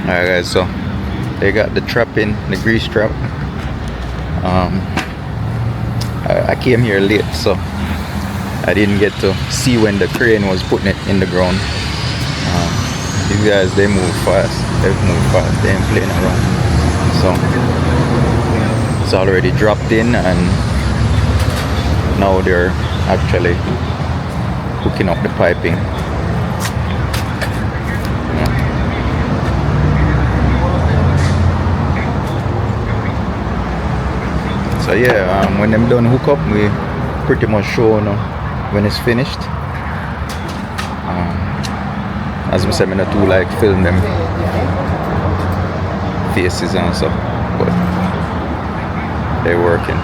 Alright guys, so they got the trap in, the grease trap. I came here late, so I didn't get to see when the crane was putting it in the ground. These guys, they move fast. They ain't playing around. So it's already dropped in, and now they're actually hooking up the piping. So yeah, when them done hook up, we pretty much show when it's finished. As I said, I'm not too like film them faces and stuff, but they're working.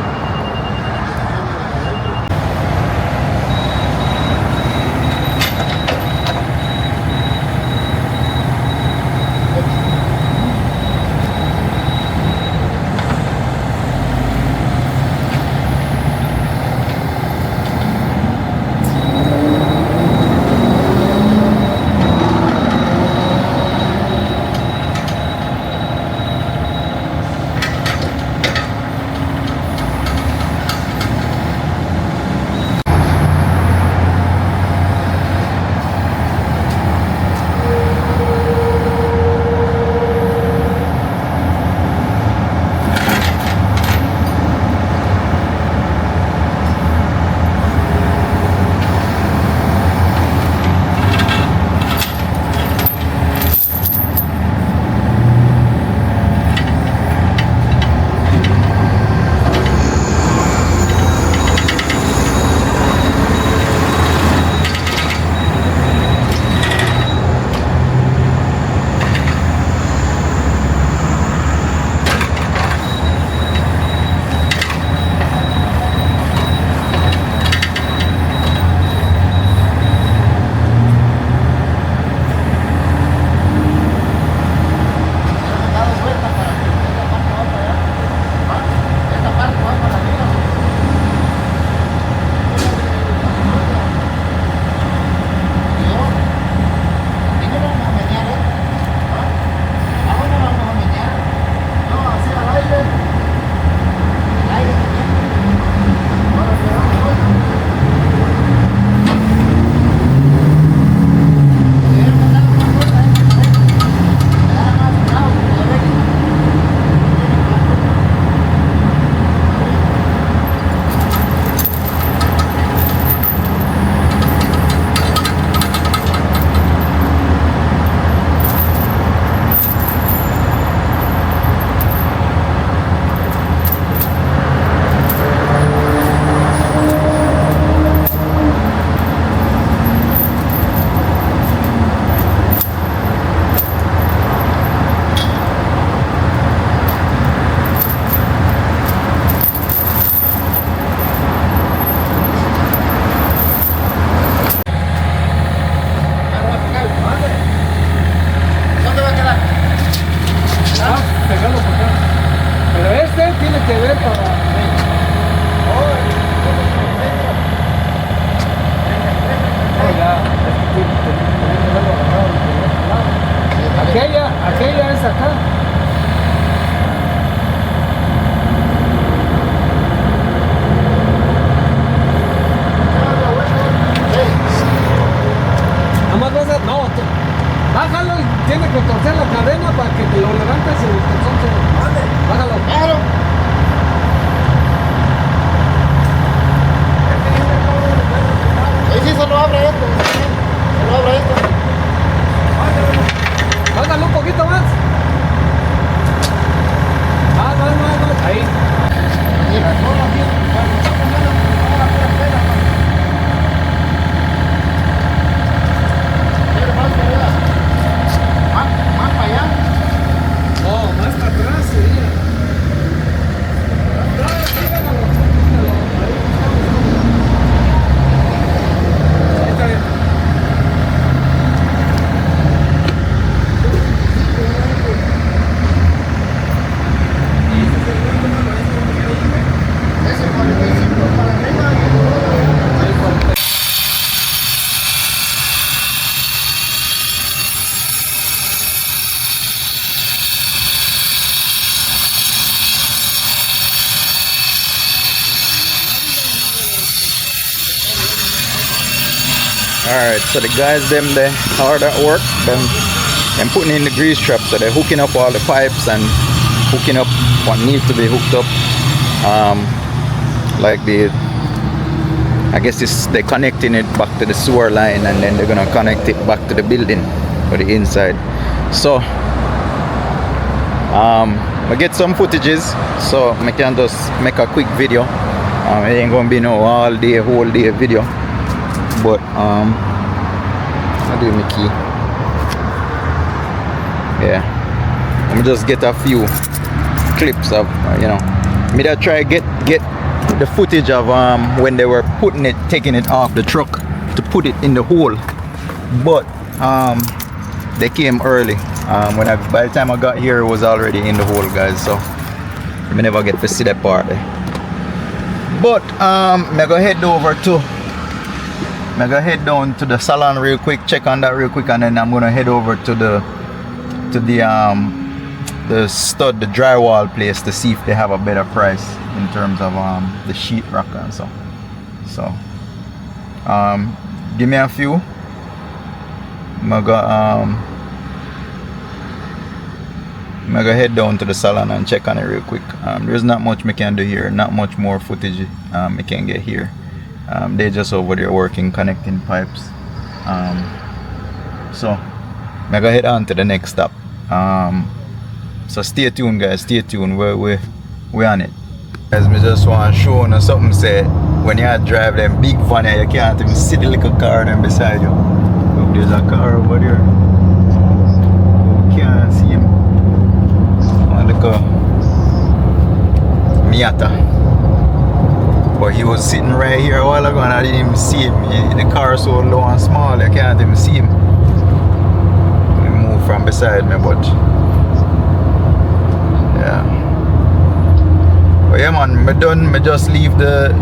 Aquella es acá. Nada más vas a... No, bájalo y tiene que torcer la cadena para que te lo levantes y el calzón se... Bájalo. Bájalo. Ahí sí solo abre esto. Solo abre esto. Bájalo un poquito más. Más. Ahí. Más para allá. No, más para atrás sería. Alright, so the guys them they hard at work. Them putting in the grease trap, so they're hooking up all the pipes and hooking up what needs to be hooked up. Like I guess they're connecting it back to the sewer line, and then they're gonna connect it back to the building or the inside. So I get some footages, so I can just make a quick video. It ain't gonna be no whole day video, but I do my key. Yeah, let me just get a few clips of me that try get the footage of when they were taking it off the truck to put it in the hole, but they came early. By the time I got here, it was already in the hole, guys, so I never get to see that part there. But I'm gonna head down to the salon real quick, check on that real quick, and then I'm gonna head over to the drywall place to see if they have a better price in terms of the sheetrock and so. So give me a few. I'm gonna head down to the salon and check on it real quick. There's not much we can do here, not much more footage we can get here. They're just over there working, connecting pipes. So I'm gonna head on to the next stop. So stay tuned, guys, stay tuned. We're on it. Guys, me just want to show you something. Say when you drive them big van, you can't even see the little car them beside you. Look, there's a car over there. You can't see him. Look at Miata. But he was sitting right here a while ago and I didn't even see him. The car is so low and small, you can't even see him. He moved from beside me, but yeah. But yeah, man, me just leave the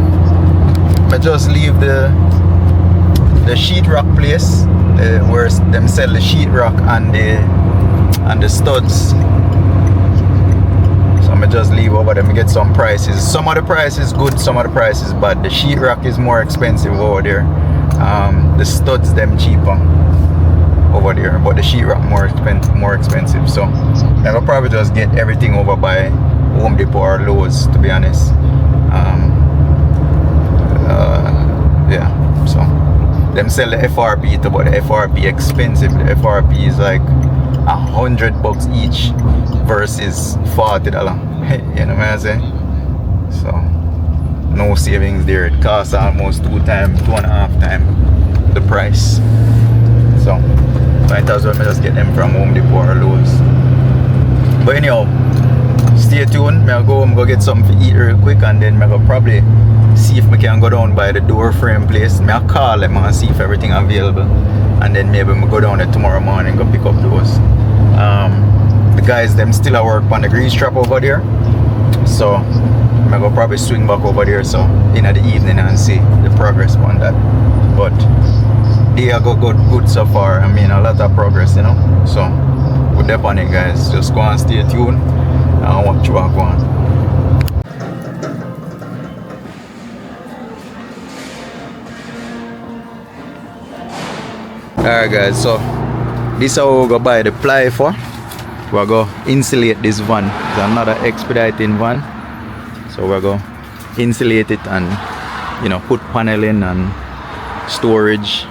sheetrock place where them sell the sheetrock and the studs. So I just leave over there and get some prices. Some of the prices good, some of the prices bad. The sheetrock is more expensive over there. The studs them cheaper over there, but the sheetrock more expensive. So I'll probably just get everything over by Home Depot or Lowe's, to be honest. Yeah, so them sell the FRP too, but the FRP expensive. The FRP is like $100 each versus $40. You know what I'm saying? So no savings there. It costs almost 2.5 times the price. So might as well just get them from Home Depot or Lowe's. But anyhow, stay tuned. I'll go get something to eat real quick, and then I'll probably see if I can go down by the door frame place. I'll call them and see if everything available, and then maybe I'll go down there tomorrow morning and go pick up those. The guys them still at work on the grease trap over there, so I'm gonna probably swing back over there so in the evening and see the progress on that. But they are good so far. I mean, a lot of progress, you know. So we're there on it, guys. Just go and stay tuned and watch what go on. Alright, guys, so this is how we go buy the ply for. We're going to insulate this van. It's another Expediting van. So we're going to insulate it and, you know, put paneling and storage,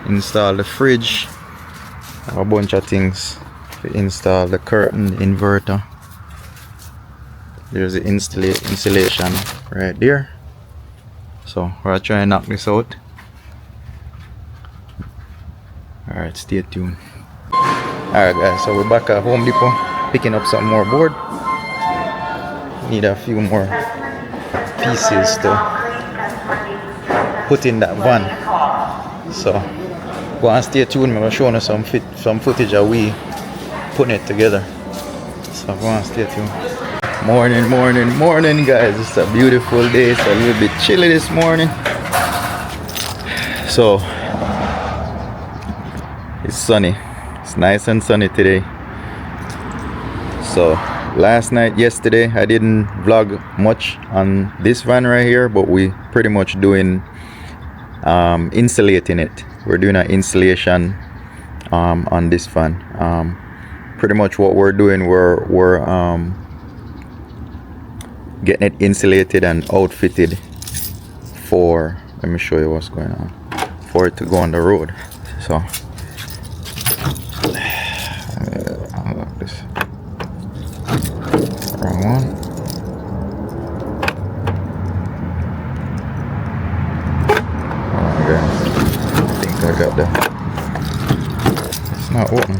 install the fridge, a bunch of things to install the curtain, inverter. There's the insulation right there. So we're trying to knock this out. Alright, stay tuned. Alright, guys, so we're back at Home Depot picking up some more board. Need a few more pieces to put in that van. So go and stay tuned. I'm going to show you some footage of we putting it together. So go and stay tuned. Morning, guys. It's a beautiful day. It's a little bit chilly this morning. So it's sunny. It's nice and sunny today. So yesterday I didn't vlog much on this van right here, but we pretty much doing insulating it. we're doing an installation on this fan. Pretty much what we're doing, we're getting it insulated and outfitted for, let me show you what's going on, for it to go on the road. So this wrong one. Okay, I think I got that. It's not open.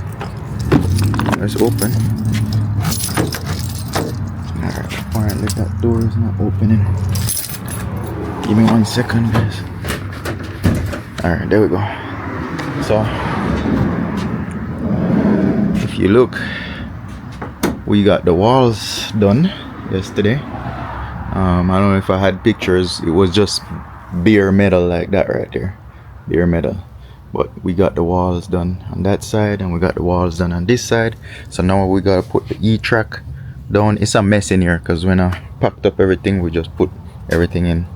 It's open. Alright, apparently that door is not opening. Give me 1 second, guys. Alright, there we go. So if you look, we got the walls done yesterday. I don't know if I had pictures. It was just bare metal like that right there, bare metal. But we got the walls done on that side, and we got the walls done on this side. So now we gotta put the E-track down. It's a mess in here because when I packed up everything, we just put everything in.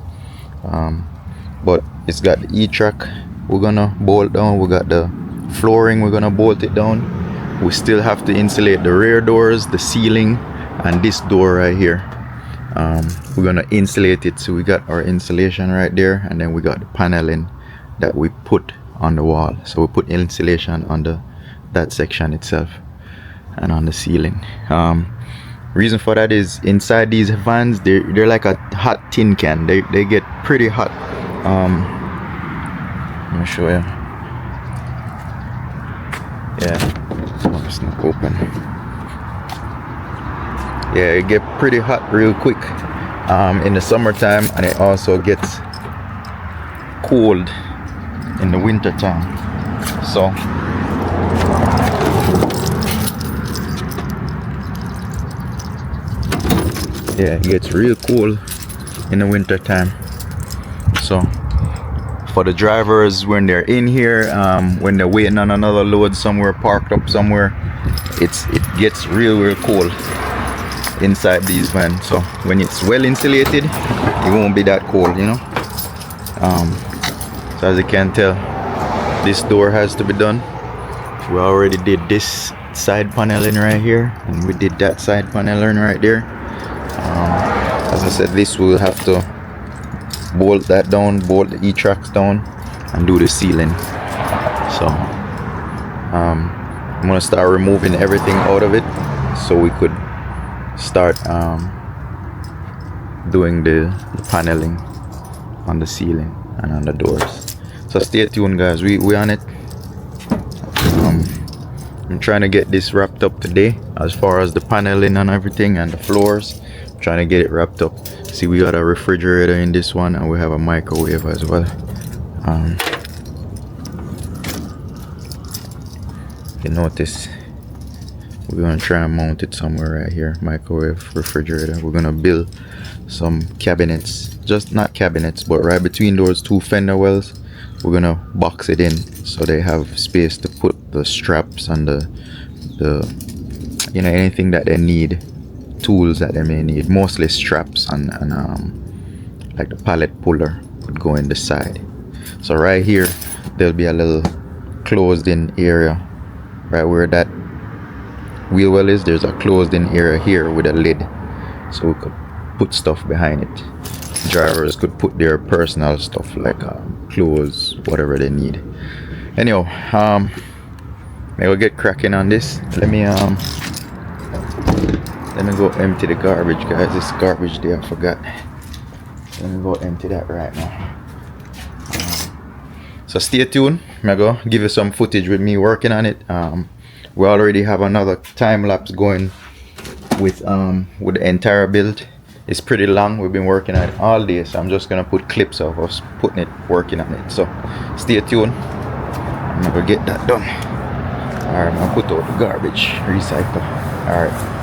But it's got the E-track we're gonna bolt down. We got the flooring, we're gonna bolt it down. We still have to insulate the rear doors, the ceiling, and this door right here. We're gonna insulate it. So we got our insulation right there, and then we got the paneling that we put on the wall. So we put insulation on that section itself and on the ceiling. Reason for that is inside these fans, they're like a hot tin can. They get pretty hot. Let me show you. Yeah, oh, it's not open. Yeah, it get pretty hot real quick in the summertime, and it also gets cold in the winter time. So yeah, it gets real cool in the winter time. So for the drivers, when they're in here, when they're waiting on another load somewhere, parked up somewhere, it gets real cold inside these vans. So when it's well insulated, it won't be that cold, you know. So as you can tell, this door has to be done. We already did this side paneling right here, and we did that side paneling right there. As I said, this will have to bolt that down, bolt the E-tracks down, and do the ceiling. So I'm gonna start removing everything out of it so we could start doing the paneling on the ceiling and on the doors. So stay tuned, guys. We on it. I'm trying to get this wrapped up today, as far as the paneling and everything and the floors. I'm trying to get it wrapped up. See, we got a refrigerator in this one, and we have a microwave as well. You notice we're gonna try and mount it somewhere right here. Microwave, refrigerator. We're gonna build some cabinets, just not cabinets, but right between those two fender wells. We're gonna box it in so they have space to put the straps and the you know, anything that they need, tools that they may need, mostly straps and like the pallet puller would go in the side. So right here there'll be a little closed in area right where that wheel well is. There's a closed in area here with a lid, so we could put stuff behind it. Drivers could put their personal stuff like clothes, whatever they need. Anyhow, maybe we'll get cracking on this. Let me go empty the garbage, guys. This garbage there, I forgot. Let me go empty that right now. So stay tuned. I'm gonna give you some footage with me working on it. We already have another time lapse going with the entire build. It's pretty long. We've been working on it all day, so I'm just gonna put clips of us putting it, working on it. So stay tuned. I'm gonna get that done. Alright, I'm gonna put out the garbage, recycle. Alright.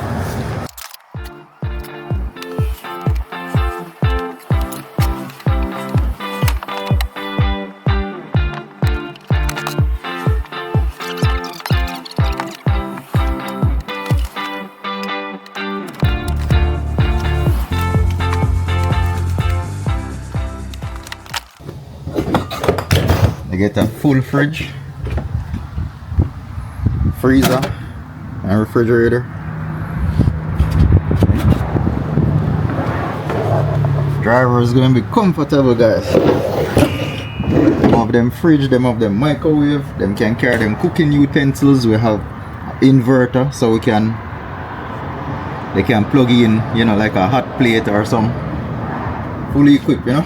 get a full fridge, freezer, and refrigerator. Driver is going to be comfortable, guys. Them have them fridge, them have them microwave, them can carry them cooking utensils. We have inverter, so they can plug in, you know, like a hot plate or some. Fully equipped, you know.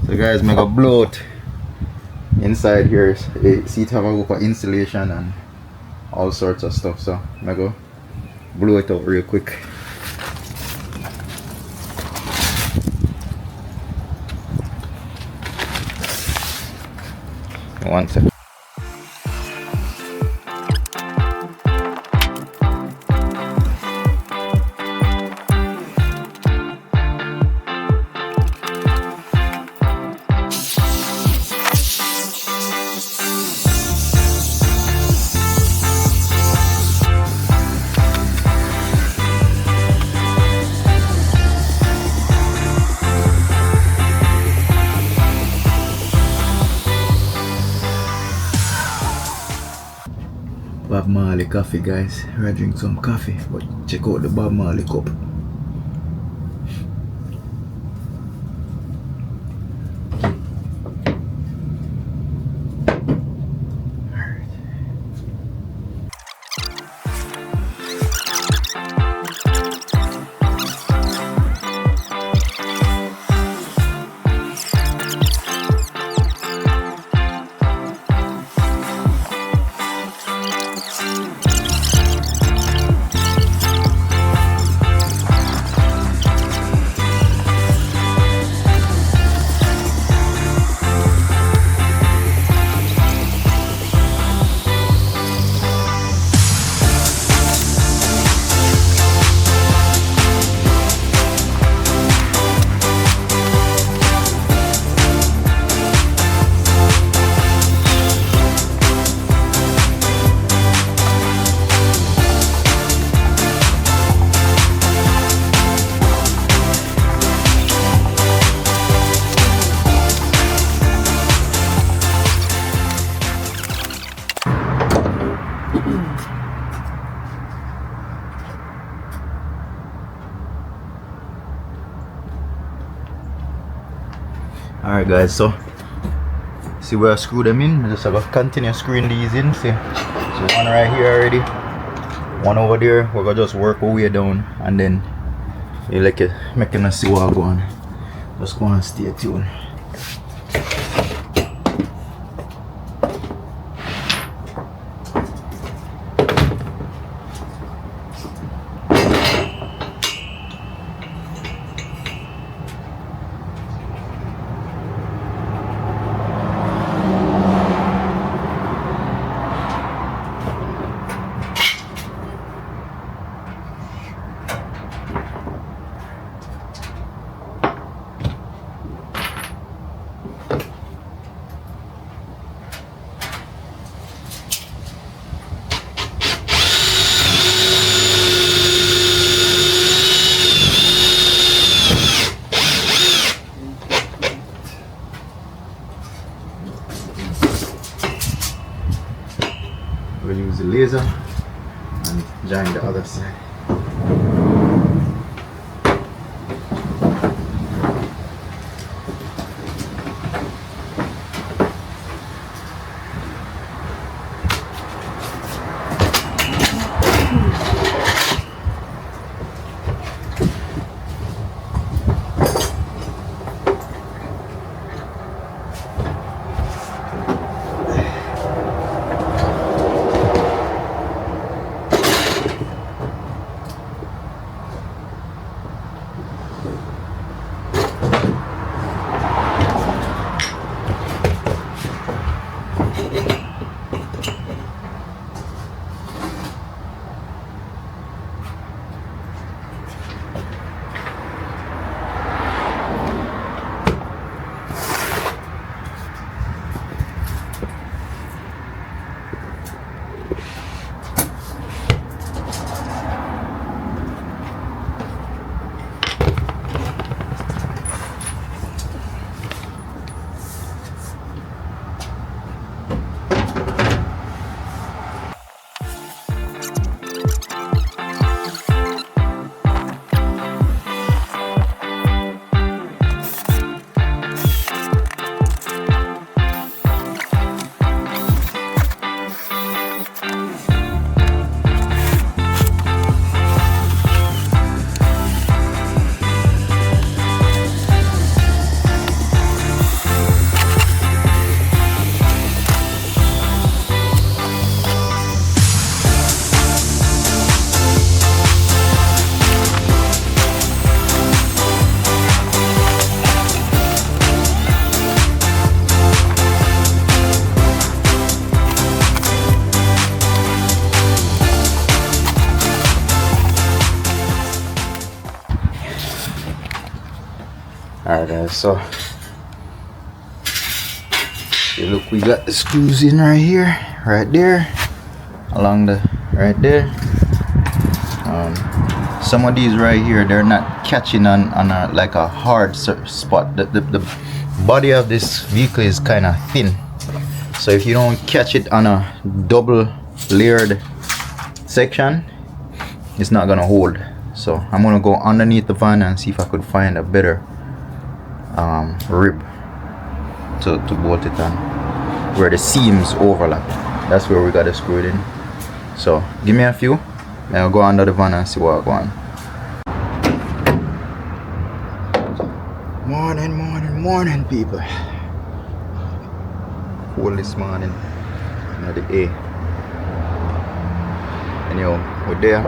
So guys, I'm gonna blow out inside here. See, it have a go for insulation and all sorts of stuff. So I'm gonna go blow it out real quick. One second. Bob Marley coffee, guys. I drink some coffee, but check out the Bob Marley cup. Alright guys, so see where I screw them in. I just have to continue screwing these in. See, so one right here already, one over there. We're gonna just work our way down and then you like it, making us see what I'm going. Just go and stay tuned. We'll use the laser and join the other side. Alright guys, so you look, we got the screws in right here, right there, along the right there. Some of these right here, they're not catching on a like a hard spot. The body of this vehicle is kind of thin, so if you don't catch it on a double layered section, it's not gonna hold. So I'm gonna go underneath the van and see if I could find a better rib to bolt it on, where the seams overlap. That's where we gotta screw it in. So give me a few, and I'll go under the van and see what I want. Morning people. Cool this morning in the day. Anyhow, we're there.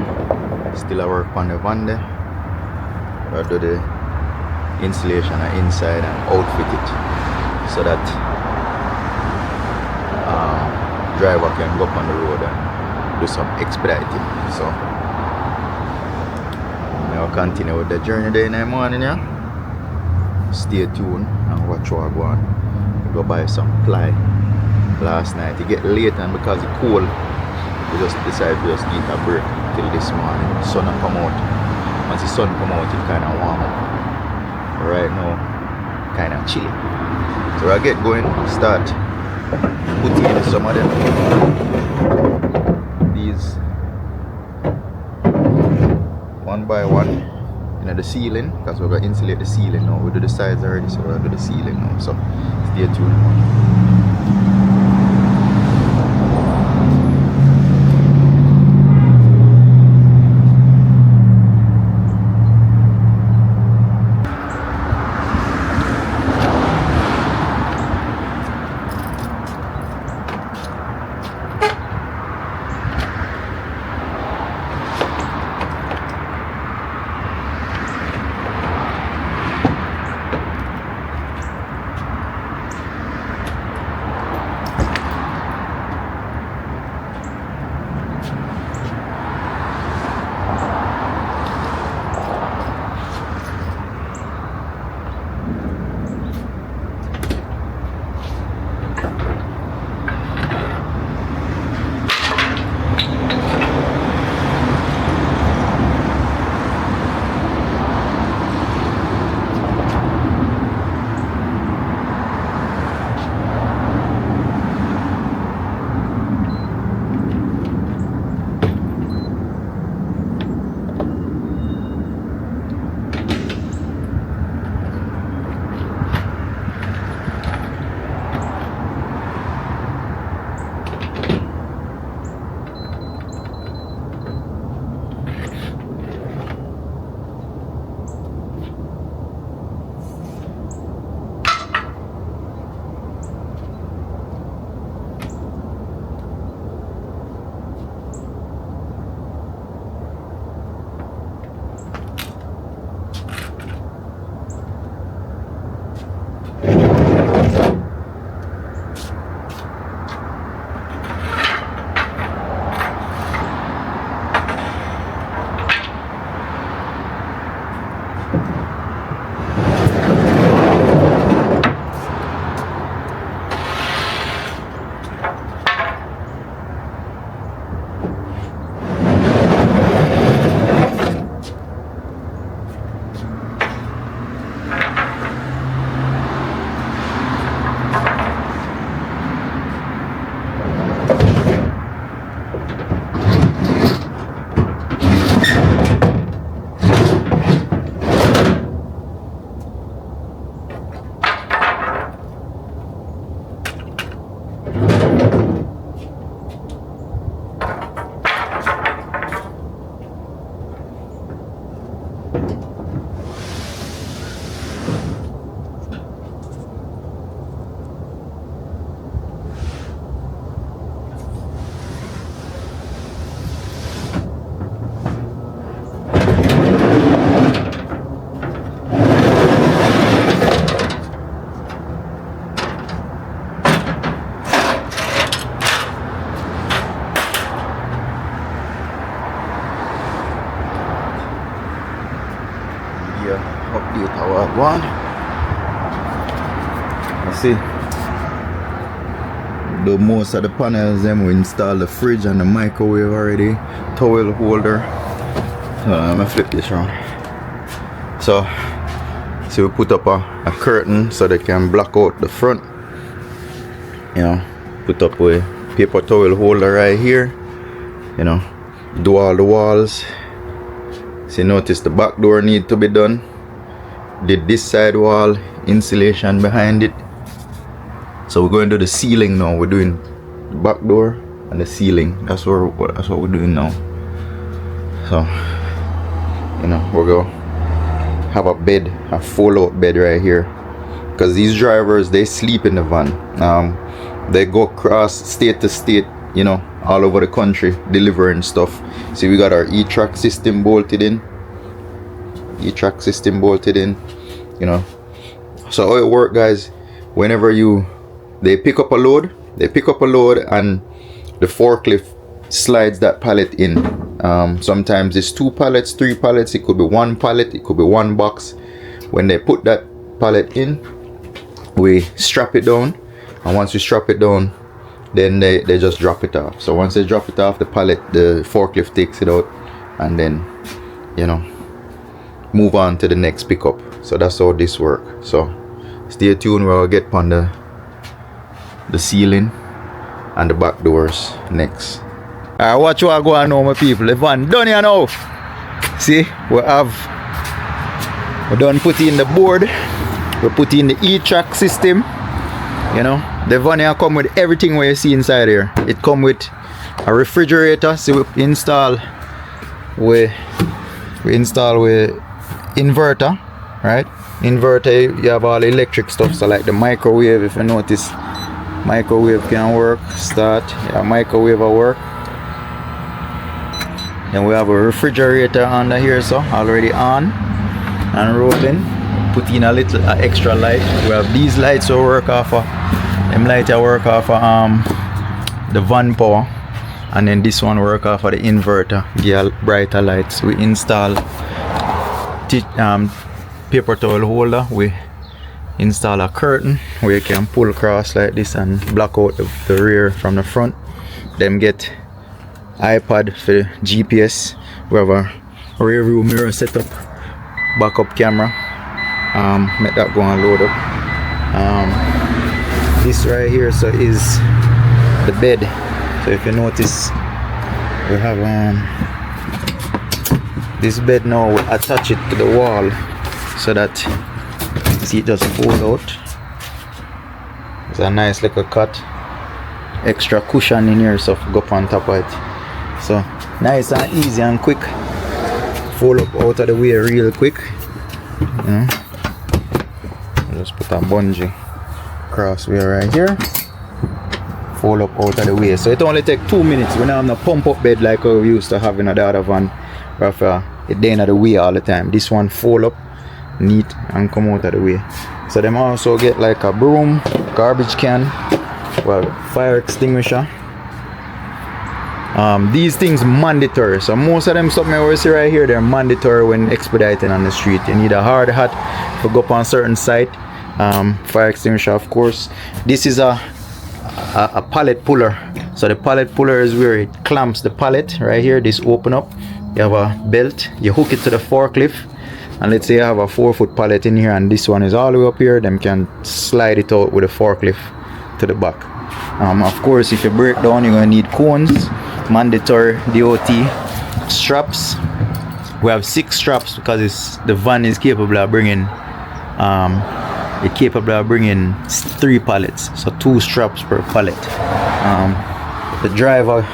Still I work on the van there. I do the installation inside and outfit it so that driver can go up on the road and do some expediting. So I'll continue with the journey there in the morning, yeah. Stay tuned and watch what I go on. We go buy some ply last night. It get late, and because it's cold, we just decided to just give a break till this morning. The sun will come out. Once the sun come out, it kind of warm up. Right now, kind of chilly. So I get going, start putting in some of them. These one by one. The ceiling, because we're going to insulate the ceiling now. We do the sides already, so we're going to do the ceiling now. So stay tuned. update how I want. see, the most of the panels them we install the fridge and the microwave already, towel holder. I'm gonna flip this around. So we put up a curtain so they can block out the front. You know, put up a paper towel holder right here. You know, do all the walls. See, notice the back door need to be done. Did this side wall, insulation behind it. So we're going to the ceiling now. We're doing the back door and the ceiling. That's what we're doing now. So, you know, we're gonna have a bed, a fold-out bed right here, because these drivers, they sleep in the van. They go across state to state, you know, all over the country delivering stuff. See, we got our E-track system bolted in. E-track system bolted in, you know. So how it works, guys, whenever they pick up a load and the forklift slides that pallet in. Sometimes it's 2 pallets, 3 pallets, it could be 1 pallet, it could be 1 box. When they put that pallet in, we strap it down, and once we strap it down, then they just drop it off. So once they drop it off, the forklift takes it out, and then, you know, move on to the next pickup. So that's how this works. So stay tuned, we'll get on the ceiling and the back doors next. Alright, watch what I go on now, my people. The van done here now. See, we done put in the board. We put in the E-track system. You know, the van here come with everything what you see inside here. It come with a refrigerator. See, we install with inverter, right? Inverter, you have all the electric stuff. So like the microwave, if you notice, microwave can work. Start, yeah, microwave will work. Then we have a refrigerator under here, so already on and rolling. Put in a little extra light. We have these lights that work off of the van power, and then this one work off of the inverter, give brighter lights. We install paper towel holder. We install a curtain where you can pull across like this and block out the rear from the front. Them get iPad for GPS. We have a rear view mirror setup, backup camera. Make that go and load up. This right here so is the bed. So if you notice, we have this bed now. We attach it to the wall so that, see, it just fold out. It's a nice little cut. Extra cushion in here, so go up on top of it. So nice and easy and quick. Fold up out of the way real quick. Just put a bungee across way right here. Fold up out of the way. So it only take 2 minutes. We don't have no pump up bed like we used to have in the other van. It then out of the way all the time. This one fold up neat and come out of the way. So them also get like a broom, garbage can, well, fire extinguisher. These things mandatory. So most of them something we see right here, they're mandatory when expediting on the street. You need a hard hat to go up on a certain site. Fire extinguisher, of course. This is a pallet puller. So the pallet puller is where it clamps the pallet right here. This open up. You have a belt. You hook it to the forklift. And let's say you have a 4-foot pallet in here, and this one is all the way up here. Them can slide it out with a forklift to the back. Of course, if you break down, you're gonna need cones. Mandatory DOT straps. We have 6 straps because the van is capable of bringing 3 pallets, so 2 straps per pallet. The driver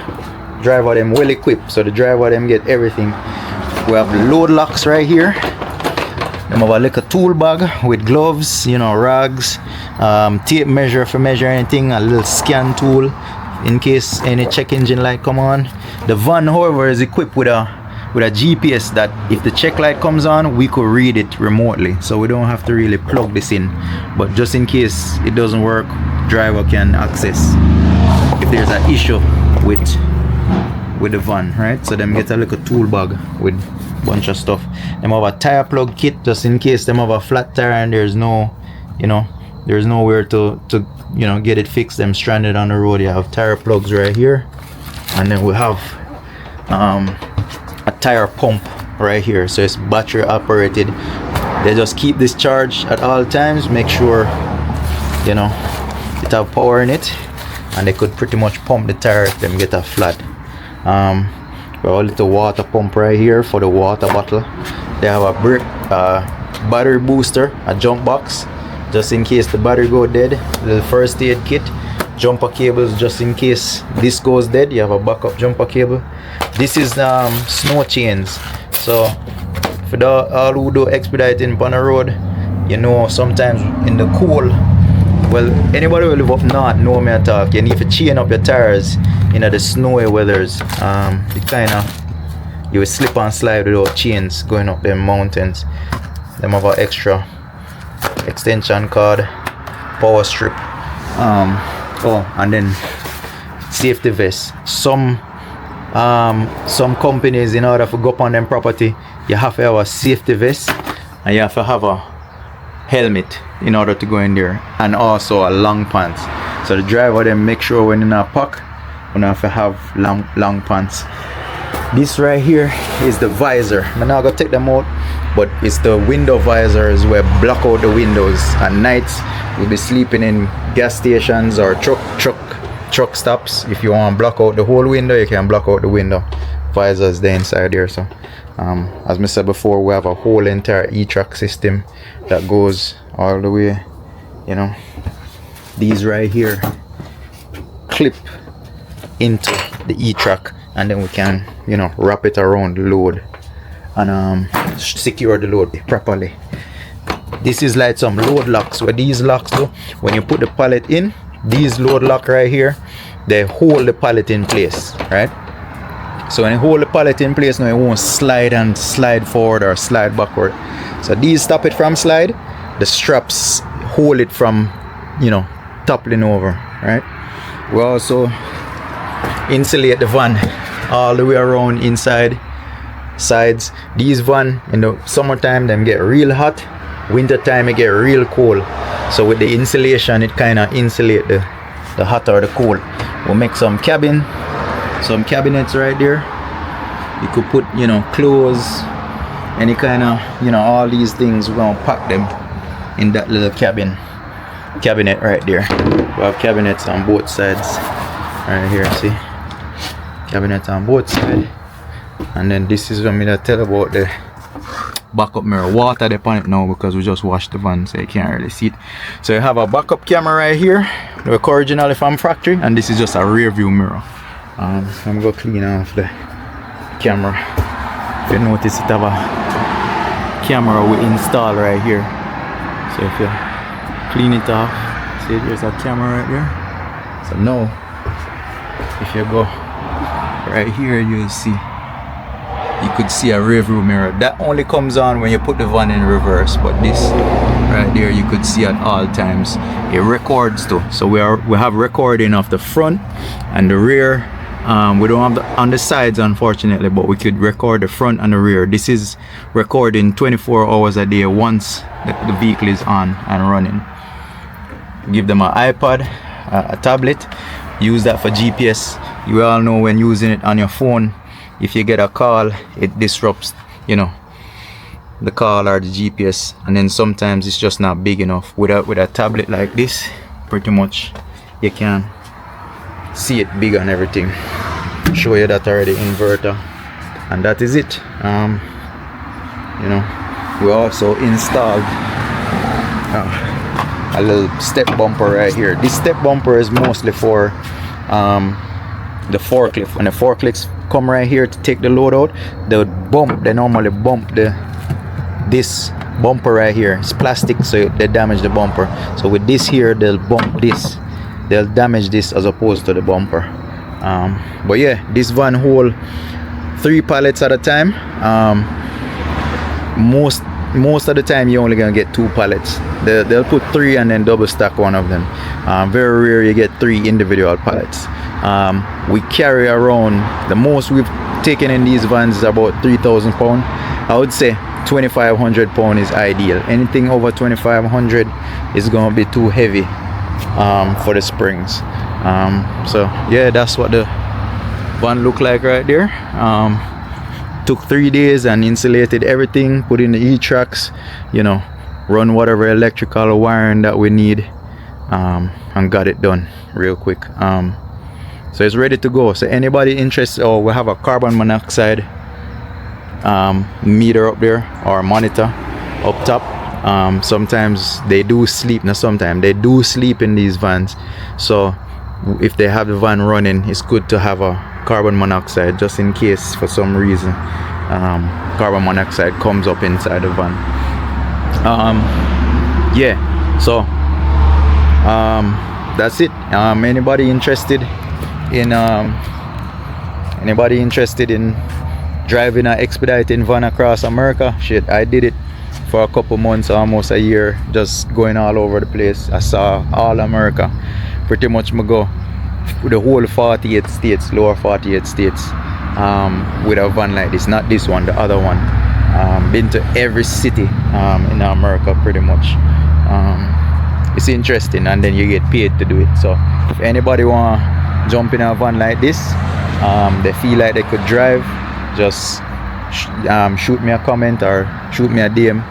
them well equipped, so the driver them get everything. We have load locks right here. Them have a little tool bag with gloves, you know, rags, tape measure for measure anything, a little scan tool in case any check engine light come on. The van, however, is equipped with a GPS that if the check light comes on, we could read it remotely, so we don't have to really plug this in. But just in case it doesn't work, driver can access if there's an issue with the van, right? So them get a little tool bag with bunch of stuff. Them have a tire plug kit just in case them have a flat tire and there's no, you know, there's nowhere to you know, get it fixed. Them stranded on the road. You have tire plugs right here, and then we have a tire pump right here, so it's battery operated. They just keep this charged at all times, make sure, you know, it have power in it, and they could pretty much pump the tire if them get a flat. We have a little water pump right here for the water bottle. They have a brick battery booster, a jump box just in case the battery go dead, the first aid kit, jumper cables just in case this goes dead. You have a backup jumper cable. This is snow chains, so for all who do expediting on the road, you know, sometimes in the cold, well, anybody who live up north know me I talk, you need to chain up your tires in the snowy weathers. It kind of, you will slip and slide without chains going up them mountains. Them have an extra extension cord, power strip, and then safety vest. Some companies, in order to go up on them property, you have to have a safety vest and you have to have a helmet in order to go in there, and also a long pants. So the driver then make sure when in a pack, you have to have long pants. This right here is the visor. I'm not gonna take them out, but it's the window visors where block out the windows. At nights we'll be sleeping in gas stations or truck stops. If you want to block out the whole window, you can block out the window. Visors there inside here. So as I said before, we have a whole entire e-track system that goes all the way, you know. These right here clip into the e-track, and then we can, you know, wrap it around the load and secure the load properly. This is like some load locks, where these locks do, when you put the pallet in, these load lock right here, they hold the pallet in place, right? So when you hold the pallet in place, now it won't slide forward or slide backward. So these stop it from slide. The straps hold it from, you know, toppling over, right? We also insulate the van all the way around inside, sides. These van in the summertime them get real hot, winter time it get real cold. So with the insulation, it kind of insulate the hot or the cold. We'll make some cabinets right there. You could put, you know, clothes, any kind of, you know, all these things. We're gonna pack them in that little cabinet right there. We have cabinets on both sides right here, see, cabinet on both sides. And then this is what I tell about the backup mirror. Water upon it now because we just washed the van, so you can't really see it. So you have a backup camera right here, the original from factory, and this is just a rear view mirror. I'm gonna clean off the camera. If you notice, it have a camera we install right here. So if you clean it off, see there's a camera right there. So now if you go right here, you'll see, you could see a rear view mirror. That only comes on when you put the van in reverse, but this right there you could see at all times. It records too, so we have recording of the front and the rear. We don't have the on the sides unfortunately, but we could record the front and the rear. This is recording 24 hours a day once the vehicle is on and running. Give them an iPad, a tablet, use that for GPS. You all know when using it on your phone, if you get a call, it disrupts, you know, the call or the GPS, and then sometimes it's just not big enough. With a tablet like this, pretty much you can see it big and everything. Show you that already, inverter, and that is it. You know, we also installed a little step bumper right here. This step bumper is mostly for the forklift. When the forklifts come right here to take the load out, they normally bump this bumper right here. It's plastic, so they damage the bumper. So with this here, they'll bump this, they'll damage this as opposed to the bumper. But yeah, this van hold 3 pallets at a time. Most of the time you're only gonna get 2 pallets. They'll put 3 and then double stack one of them. Very rare you get 3 individual pallets. We carry around, the most we've taken in these vans is about 3,000 pounds. I would say 2,500 pound is ideal. Anything over 2,500 is gonna be too heavy for the springs. So yeah, that's what the van look like right there. Took 3 days and insulated everything, put in the E-tracks, you know, run whatever electrical wiring that we need, and got it done real quick. So it's ready to go. So anybody interested, or we have a carbon monoxide meter up there, or monitor up top. Sometimes they do sleep, not sometimes they do sleep in these vans. So if they have the van running, it's good to have a carbon monoxide, just in case for some reason carbon monoxide comes up inside the van. Yeah, so that's it. Anybody interested in driving an expediting van across America? Shit, I did it for a couple months, almost a year, just going all over the place. I saw all America. Pretty much me go the whole 48 states, lower 48 states, with a van like this. Not this one, the other one. Been to every city in America pretty much. It's interesting, and then you get paid to do it. So if anybody want to jump in a van like this, they feel like they could drive, just shoot me a comment or shoot me a DM,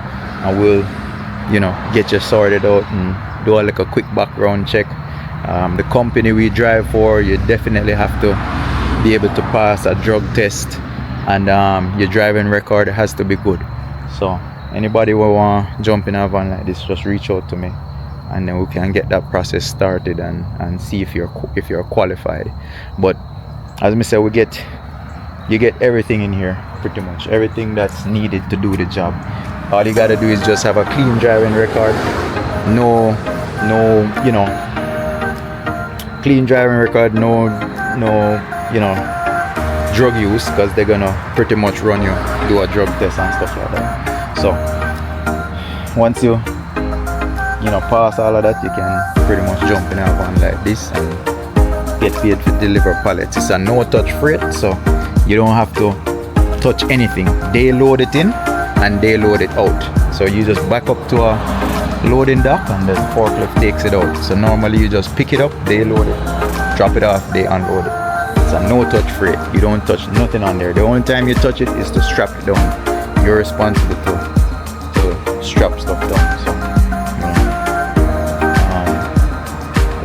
and we'll, you know, get you sorted out and do like a quick background check. The company we drive for, you definitely have to be able to pass a drug test, and your driving record has to be good. So anybody who want to jump in a van like this, just reach out to me, and then we can get that process started and see if you're qualified. But as I said, you get everything in here, pretty much everything that's needed to do the job. All you gotta do is just have a clean driving record, no, you know, clean driving record, no, you know, drug use, because they're gonna pretty much run you, do a drug test and stuff like that. So once you know, pass all of that, you can pretty much jump in a van like this and get paid for deliver pallets. It's a no-touch freight, so you don't have to touch anything. They load it in and they load it out. So you just back up to a loading dock and the forklift takes it out. So normally you just pick it up, they load it, drop it off, they unload it. It's a no-touch freight. You don't touch nothing on there. The only time you touch it is to strap it down. You're responsible to strap stuff down. So,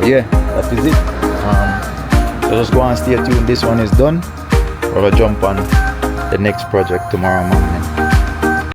you know, yeah, that is it. So just go and stay tuned. This one is done. We're gonna jump on the next project tomorrow morning.